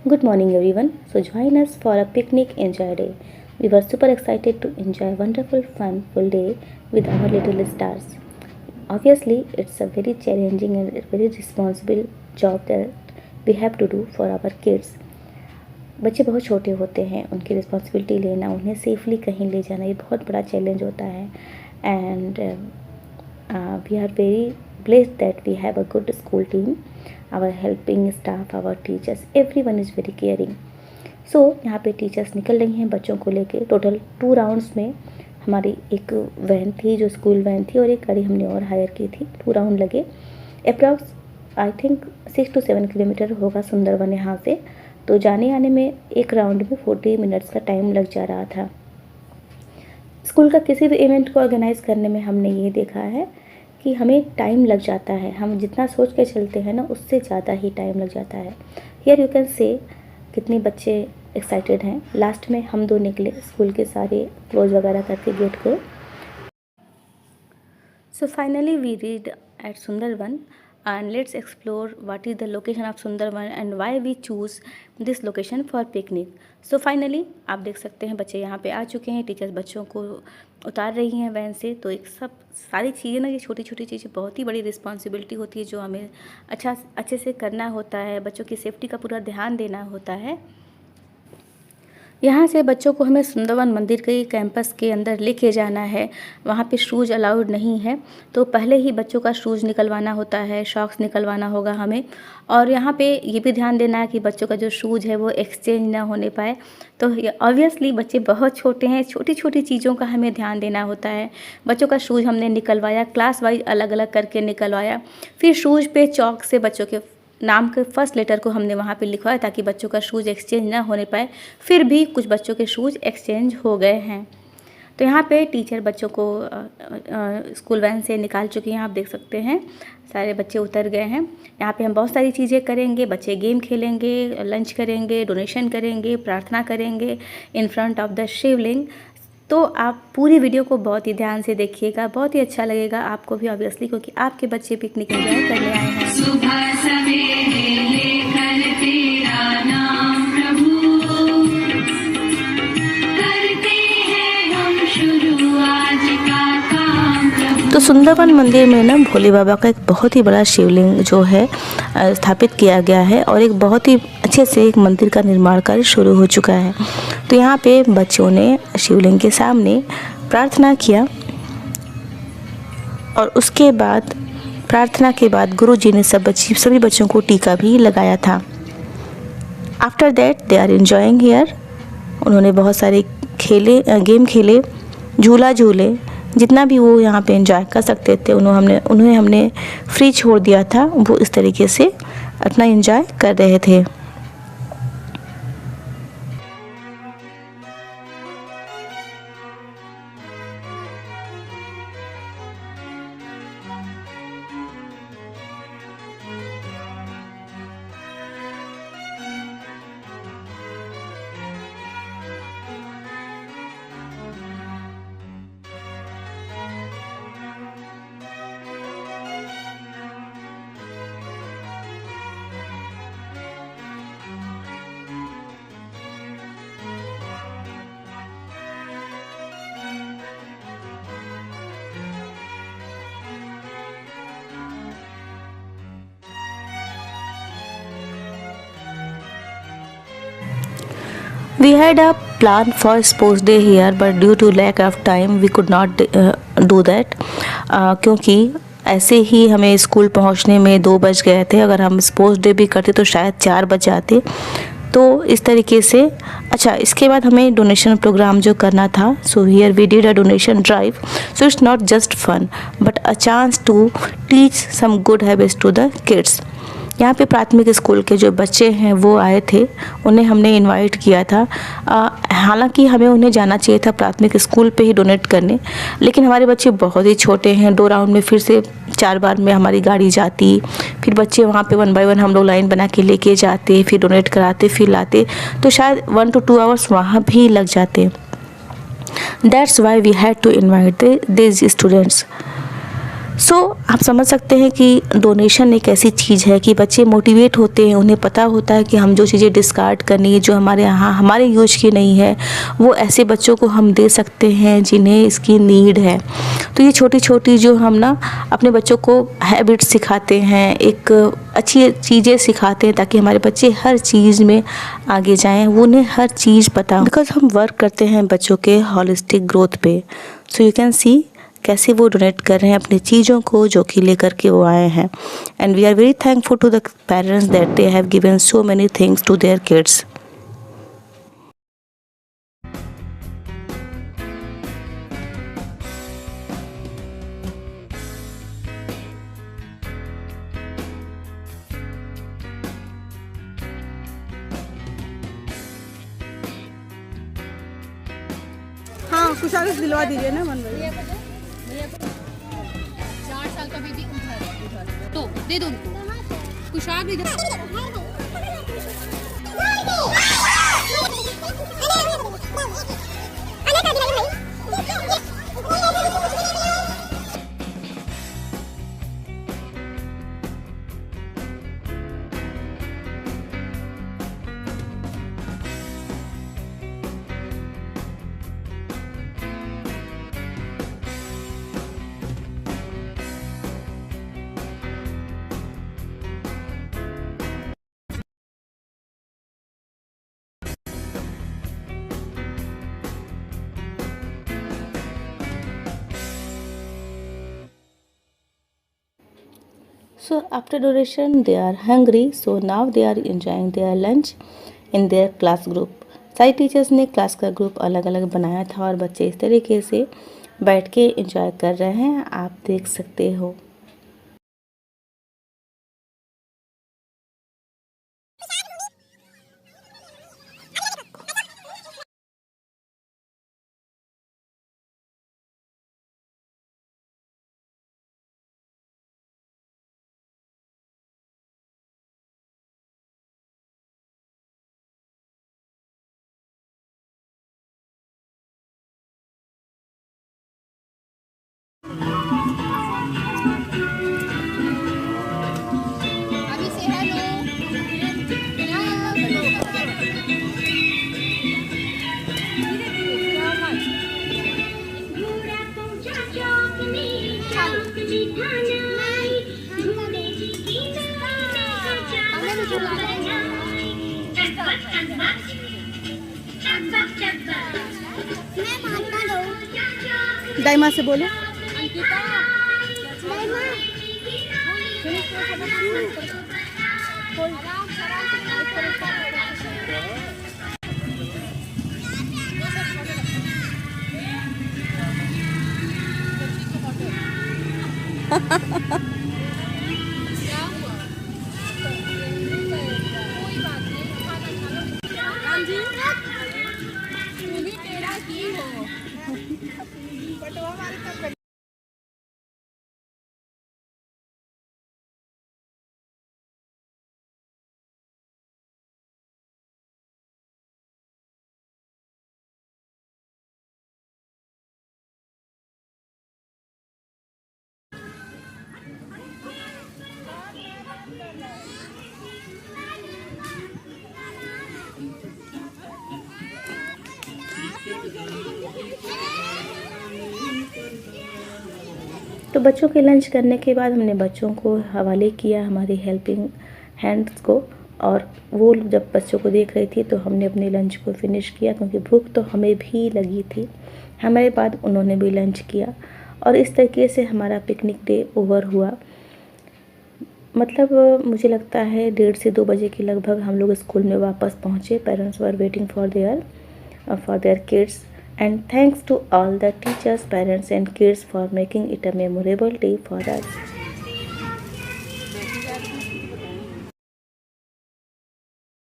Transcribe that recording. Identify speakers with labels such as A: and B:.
A: Good morning everyone. So join us for a picnic enjoy day. We were super excited to enjoy wonderful fun full day with our little stars. Obviously, it's a very challenging and very responsible job that we have to do for our kids. बच्चे बहुत छोटे होते हैं, उनकी responsibility लेना, उन्हें safely कहीं ले जाना, ये बहुत बड़ा चैलेंज होता है. And we are very blessed that we have a good school team, our helping staff, our teachers, everyone is very caring. So यहाँ पे टीचर्स निकल रही हैं बच्चों को लेके. टोटल 2 राउंड्स में हमारी एक वैन थी जो स्कूल वैन थी और एक गाड़ी हमने और हायर की थी. 2 राउंड लगे. Approx I think 6 to 7 kilometre होगा सुंदरवन यहाँ से. तो जाने आने में एक राउंड में 40 मिनट्स का टाइम लग जा रहा था. स्कूल का किसी भी इवेंट को ऑर्गेनाइज़ करने में हमने ये देखा है कि हमें टाइम लग जाता है. हम जितना सोच के चलते हैं ना उससे ज़्यादा ही टाइम लग जाता है. हियर यू कैन से कितने बच्चे एक्साइटेड हैं. लास्ट में हम 2 निकले स्कूल के सारे क्लोज वगैरह करके गेट को. So finally we reached at Sundarban and let's explore what is the location of Sundarban and why we choose this location for picnic. So finally आप देख सकते हैं बच्चे यहाँ पे आ चुके हैं. टीचर्स बच्चों को उतार रही हैं वैन से. तो एक सब सारी चीज़ें ना, ये छोटी छोटी चीज़ें बहुत ही बड़ी रिस्पॉन्सिबिलिटी होती है जो हमें अच्छे से करना होता है. बच्चों की सेफ्टी का पूरा ध्यान देना होता है. यहाँ से बच्चों को हमें सुंदरवन मंदिर के कैंपस के अंदर लेके जाना है. वहाँ पे शूज़ अलाउड नहीं है, तो पहले ही बच्चों का शूज़ निकलवाना होता है, सॉक्स निकलवाना होगा हमें. और यहाँ पे ये भी ध्यान देना है कि बच्चों का जो शूज़ है वो एक्सचेंज ना होने पाए. तो ऑब्वियसली बच्चे बहुत छोटे हैं, छोटी छोटी चीज़ों का हमें ध्यान देना होता है. बच्चों का शूज़ हमने निकलवाया, क्लास वाइज अलग अलग करके निकलवाया. फिर शूज़ पे चॉक से बच्चों के नाम के फर्स्ट लेटर को हमने वहाँ पे लिखवाया ताकि बच्चों का शूज़ एक्सचेंज ना होने पाए. फिर भी कुछ बच्चों के शूज़ एक्सचेंज हो गए हैं. तो यहाँ पे टीचर बच्चों को स्कूल वैन से निकाल चुकी हैं. आप देख सकते हैं सारे बच्चे उतर गए हैं. यहाँ पे हम बहुत सारी चीज़ें करेंगे. बच्चे गेम खेलेंगे, लंच करेंगे, डोनेशन करेंगे, प्रार्थना करेंगे इन फ्रंट ऑफ द शिवलिंग. तो आप पूरी वीडियो को बहुत ही ध्यान से देखिएगा, बहुत ही अच्छा लगेगा आपको भी ऑब्वियसली, क्योंकि आपके बच्चे पिकनिक एंजॉय करने आए हैं.
B: सुबह सवेरे लेकर तेरा नाम प्रभु करते हैं हम शुरू आज का काम प्रभु.
A: तो सुंदरवन मंदिर में ना भोले बाबा का एक बहुत ही बड़ा शिवलिंग जो है स्थापित किया गया है और एक बहुत ही अच्छे से एक मंदिर का निर्माण कार्य शुरू हो चुका है. तो यहाँ पे बच्चों ने शिवलिंग के सामने प्रार्थना किया और उसके बाद प्रार्थना के बाद गुरुजी ने सभी बच्चों को टीका भी लगाया था. After that they are enjoying here. उन्होंने बहुत सारे गेम खेले, झूला झूले, जितना भी वो यहाँ पे एंजॉय कर सकते थे उन्हें हमने फ्री छोड़ दिया था. वो इस तरीके से अपना एंजॉय कर रहे थे. We had a plan for sports day here, but due to lack of time, we could not do that. क्योंकि ऐसे ही हमें स्कूल पहुंचने में 2 बज गए थे. अगर हम स्पोर्ट्स डे भी करते तो शायद 4 बज जाते. तो इस तरीके से अच्छा, इसके बाद हमें डोनेशन प्रोग्राम जो करना था. So here we did a donation drive. So it's not just fun but a chance to teach some good habits to the kids. यहाँ पे प्राथमिक स्कूल के जो बच्चे हैं वो आए थे, उन्हें हमने इनवाइट किया था. हालांकि हमें उन्हें जाना चाहिए था प्राथमिक स्कूल पे ही डोनेट करने, लेकिन हमारे बच्चे बहुत ही छोटे हैं. 2 राउंड में फिर से 4 बार में हमारी गाड़ी जाती, फिर बच्चे वहाँ पे 1 बाय 1 हम लोग लाइन बना के लेके जाते, फिर डोनेट कराते, फिर लाते, तो शायद 1 to 2 आवर्स वहाँ भी लग जाते. That's why we had to invite this students. So आप समझ सकते हैं कि डोनेशन एक ऐसी चीज़ है कि बच्चे मोटिवेट होते हैं, उन्हें पता होता है कि हम जो चीज़ें डिस्कार्ड करनी है, जो हमारे यहाँ हमारे यूज की नहीं है, वो ऐसे बच्चों को हम दे सकते हैं जिन्हें इसकी नीड है। तो ये छोटी छोटी जो हम ना अपने बच्चों को हैबिट सिखाते हैं, एक अच्छी चीज़ें सिखाते हैं ताकि हमारे बच्चे हर चीज़ में आगे जाएं, वो उन्हें हर चीज़ पता, बिकॉज हम वर्क करते हैं बच्चों के हॉलिस्टिक ग्रोथ पे। सो यू कैन सी कैसे वो डोनेट कर रहे हैं अपनी चीज़ों को जो कि लेकर के वो आए हैं। And we are very thankful to the parents that they have given so many things to their kids.
C: हाँ कुछ आगे दिलवा दीजिए ना मन भाई।
D: 4 साल का बेबी उधर तो दे दो उनको कुशार भी दे।
A: So after donation they are hungry, so now they are enjoying their lunch in their class group। सारी टीचर्स ने क्लास का ग्रुप अलग अलग बनाया था और बच्चे इस तरीके से बैठ के एंजॉय कर रहे हैं, आप देख सकते हो।
D: अभी से हेलो
C: दाइमा से बोलो।
A: तो बच्चों के लंच करने के बाद हमने बच्चों को हवाले किया हमारी हेल्पिंग हैंड्स को, और वो जब बच्चों को देख रही थी तो हमने अपने लंच को फिनिश किया, क्योंकि भूख तो हमें भी लगी थी। हमारे बाद उन्होंने भी लंच किया और इस तरीके से हमारा पिकनिक डे ओवर हुआ। मतलब मुझे लगता है 1:30 से 2 बजे के लगभग हम लोग स्कूल में वापस पहुँचे। Parents were waiting for their kids. And thanks to all the teachers, parents and kids for making it a memorable day for us.